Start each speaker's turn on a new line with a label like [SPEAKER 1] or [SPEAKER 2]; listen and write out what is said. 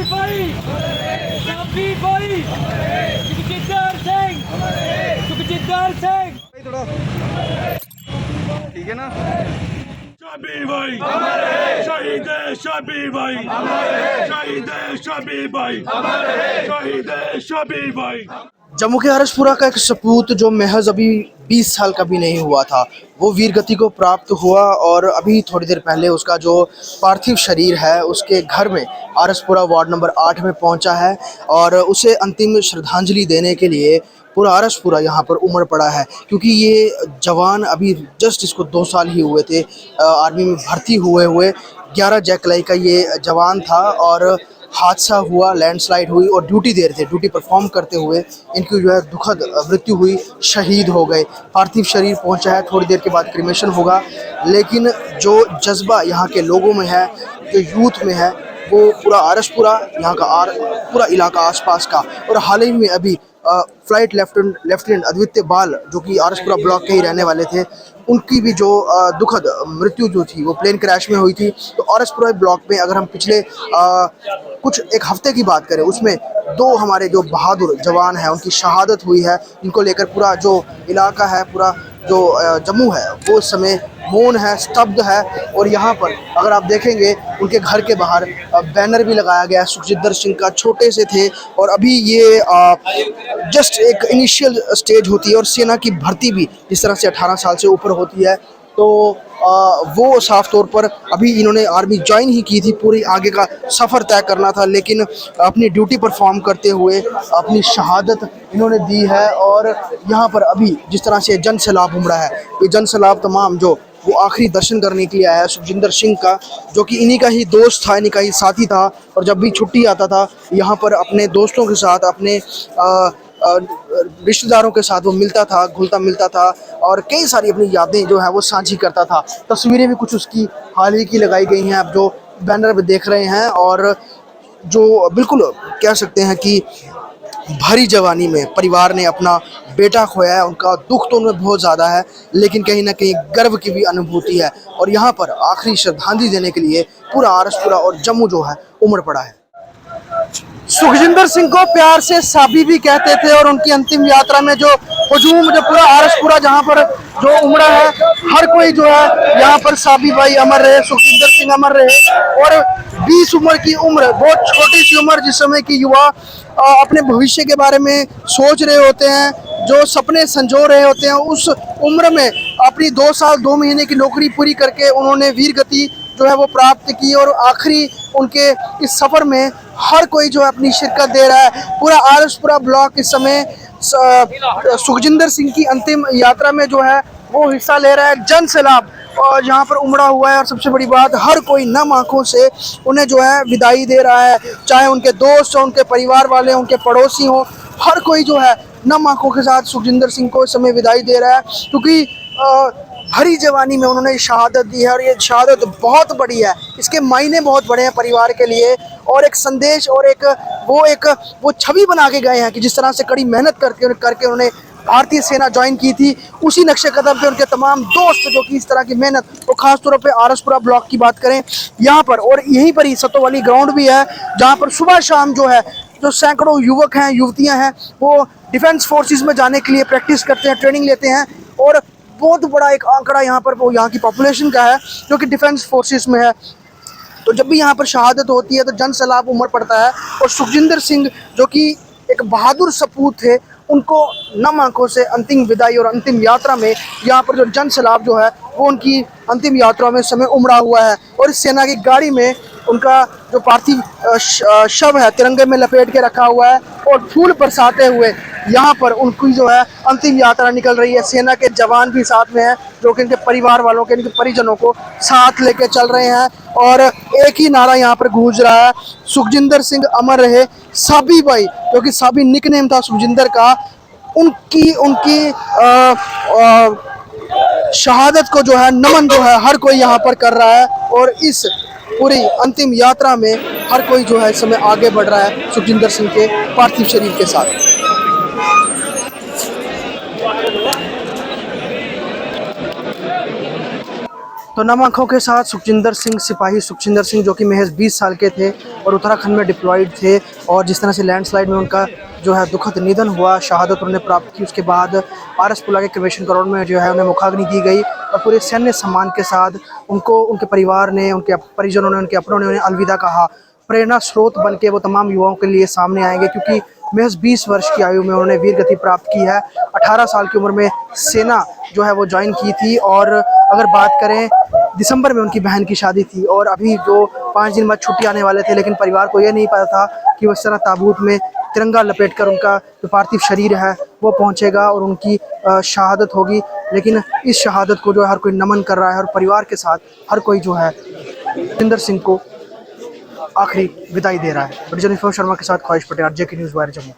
[SPEAKER 1] भाई, साबी भाई, सुखजिंदर सिंह, सुखजिंदर सिंह।
[SPEAKER 2] ठीक है ना।
[SPEAKER 3] शाबी भाई शहीद शाबी भाई शहीद शाबी भाई शहीद शाबी भाई।
[SPEAKER 2] जम्मू के हरसपुरा का एक सपूत जो महज अभी 20 साल का भी नहीं हुआ था, वो वीर गति को प्राप्त हुआ और अभी थोड़ी देर पहले उसका जो पार्थिव शरीर है उसके घर में हरसपुरा वार्ड नंबर 8 में पहुंचा है और उसे अंतिम श्रद्धांजलि देने के लिए पूरा हरसपुरा यहाँ पर उमड़ पड़ा है। क्योंकि ये जवान अभी जस्ट इसको 2 साल ही हुए थे आर्मी में भर्ती हुए 11 जुलाई का ये जवान था और हादसा हुआ, लैंडस्लाइड हुई और ड्यूटी दे रहे थे, ड्यूटी परफॉर्म करते हुए इनकी जो है दुखद मृत्यु हुई, शहीद हो गए। पार्थिव शरीर पहुंचा है, थोड़ी देर के बाद क्रिमेशन होगा, लेकिन जो जज्बा यहाँ के लोगों में है, जो यूथ में है, वो पूरा आरसपुरा यहाँ का पूरा इलाका आसपास का। और हाल ही में अभी फ्लाइट लेफ्टिनेंट अद्वितीय बाल जो कि आरसपुरा ब्लॉक के ही रहने वाले थे, उनकी भी जो दुखद मृत्यु जो थी वो प्लेन क्रैश में हुई थी। तो आरसपुरा ब्लॉक में अगर हम पिछले कुछ एक हफ्ते की बात करें, उसमें 2 हमारे जो बहादुर जवान हैं उनकी शहादत हुई है। इनको लेकर पूरा जो इलाका है, पूरा जो जम्मू है, वो इस समय मौन है, स्तब्ध है। और यहाँ पर अगर आप देखेंगे उनके घर के बाहर बैनर भी लगाया गया है सुखजिंदर सिंह का। छोटे से थे और अभी ये जस्ट एक इनिशियल स्टेज होती है और सेना की भर्ती भी जिस तरह से 18 साल से ऊपर होती है, तो वो साफ तौर पर अभी इन्होंने आर्मी ज्वाइन ही की थी, पूरी आगे का सफ़र तय करना था, लेकिन अपनी ड्यूटी परफॉर्म करते हुए अपनी शहादत इन्होंने दी है। और यहाँ पर अभी जिस तरह से जन सैलाब उमड़ा है, ये जन सैलाब तमाम जो वो आखिरी दर्शन करने के लिए आया है सुखजिंदर सिंह का, जो कि इन्हीं का ही दोस्त था, इन्हीं का ही साथी था। और जब भी छुट्टी आता था यहाँ पर अपने दोस्तों के साथ, अपने रिश्तेदारों के साथ वो मिलता था, घुलता मिलता था और कई सारी अपनी यादें जो है वो साझी करता था। तस्वीरें भी कुछ उसकी हाल ही की लगाई गई हैं, आप जो बैनर पे देख रहे हैं। और जो बिल्कुल कह सकते हैं कि भरी जवानी में परिवार ने अपना बेटा खोया है, उनका दुख तो उनमें बहुत ज़्यादा है, लेकिन कहीं ना कहीं गर्व की भी अनुभूति है। और यहाँ पर आखिरी श्रद्धांजलि देने के लिए पूरा आरसपुरा और जम्मू जो है उमड़ पड़ा है। सुखजिंदर सिंह को प्यार से साबी भी कहते थे और उनकी अंतिम यात्रा में जो हुजूम, जो पूरा आरसपुरा जहाँ पर जो उमड़ा है, हर कोई जो है यहाँ पर साबी भाई अमर रहे, सुखजिंदर सिंह अमर रहे। और 20 उम्र की उम्र, बहुत छोटी सी उम्र, जिस समय की युवा अपने भविष्य के बारे में सोच रहे होते हैं, जो सपने संजो रहे होते हैं, उस उम्र में अपनी 2 साल 2 महीने की नौकरी पूरी करके उन्होंने वीर गति जो है वो प्राप्त की। और आखिरी उनके इस सफ़र में हर कोई जो है अपनी शिरकत दे रहा है। पूरा आरसपुरा ब्लॉक इस समय सुखजिंदर सिंह की अंतिम यात्रा में जो है वो हिस्सा ले रहा है। जन सैलाब और यहाँ पर उमड़ा हुआ है और सबसे बड़ी बात, हर कोई नम आँखों से उन्हें जो है विदाई दे रहा है, चाहे उनके दोस्त हों, उनके परिवार वाले, उनके पड़ोसी हों, हर कोई जो है नम आँखों के साथ सुखजिंदर सिंह को इस समय विदाई दे रहा है। क्योंकि भरी जवानी में उन्होंने शहादत दी है और ये शहादत बहुत बड़ी है, इसके मायने बहुत बड़े हैं परिवार के लिए। और एक संदेश और एक वो छवि बना के गए हैं कि जिस तरह से कड़ी मेहनत करके उन्होंने भारतीय सेना ज्वाइन की थी, उसी नक्शे कदम पे उनके तमाम दोस्त जो कि इस तरह की मेहनत, तो खासतौर पे आरसपुरा ब्लॉक की बात करें यहाँ पर, और यहीं पर ही सतोवाली ग्राउंड भी है जहाँ पर सुबह शाम जो है जो सैकड़ों युवक हैं, युवतियाँ हैं, वो डिफेंस फोर्सेस में जाने के लिए प्रैक्टिस करते हैं, ट्रेनिंग लेते हैं। और बहुत बड़ा एक आंकड़ा यहाँ पर वो यहाँ की पॉपुलेशन का है जो कि डिफेंस फोर्सेस में है। तो जब भी यहाँ पर शहादत होती है तो जन सैलाब उमड़ पड़ता है। और सुखजिंदर सिंह जो कि एक बहादुर सपूत थे, उनको नम आंखों से अंतिम विदाई और अंतिम यात्रा में यहाँ पर जो जन सैलाब जो है वो उनकी अंतिम यात्रा में समय उमड़ा हुआ है। और इस सेना की गाड़ी में उनका जो पार्थिव शव है तिरंगे में लपेट के रखा हुआ है और फूल बरसाते हुए यहाँ पर उनकी जो है अंतिम यात्रा निकल रही है। सेना के जवान भी साथ में हैं जो कि इनके परिवार वालों के, इनके परिजनों को साथ लेके चल रहे हैं। और एक ही नारा यहाँ पर गूंज रहा है, सुखजिंदर सिंह अमर रहे। साबी भाई जो कि साबी निकनेम था सुखजिंदर का, उनकी शहादत को जो है नमन जो है हर कोई यहाँ पर कर रहा है। और इस पूरी अंतिम यात्रा में हर कोई जो है इस समय आगे बढ़ रहा है सुखजिंदर सिंह के पार्थिव शरीर के साथ। तो नम आंखों के साथ सुखजिंदर सिंह, सिपाही सुखजिंदर सिंह, जो कि महज 20 साल के थे और उत्तराखंड में डिप्लॉयड थे, और जिस तरह से लैंडस्लाइड में उनका जो है दुखद निधन हुआ, शहादत उन्होंने प्राप्त की। उसके बाद आरएस पुला के क्रिमेशन ग्राउंड में जो है उन्हें मुखाग्नि दी गई और पूरे सैन्य सम्मान के साथ उनको उनके परिवार ने, उनके परिजनों ने, उनके अपनों ने उन्हें अलविदा कहा। प्रेरणा स्रोत बन के वो तमाम युवाओं के लिए सामने आएंगे, क्योंकि महज 20 वर्ष की आयु में उन्होंने वीर गति प्राप्त की है। 18 साल की उम्र में सेना जो है वो ज्वाइन की थी, और अगर बात करें दिसंबर में उनकी बहन की शादी थी, और अभी जो 5 दिन बाद छुट्टी आने वाले थे, लेकिन परिवार को यह नहीं पता था कि वो इस तरह ताबूत में तिरंगा लपेटकर उनका जो पार्थिव शरीर है वो पहुंचेगा और उनकी शहादत होगी। लेकिन इस शहादत को जो है हर कोई नमन कर रहा है, और परिवार के साथ हर कोई जो है सुखजिंदर सिंह को आखिरी विदाई दे रहा है। शर्मा के साथ ख्वाहिश पटेल, जेके न्यूज़ वायर जम्मू।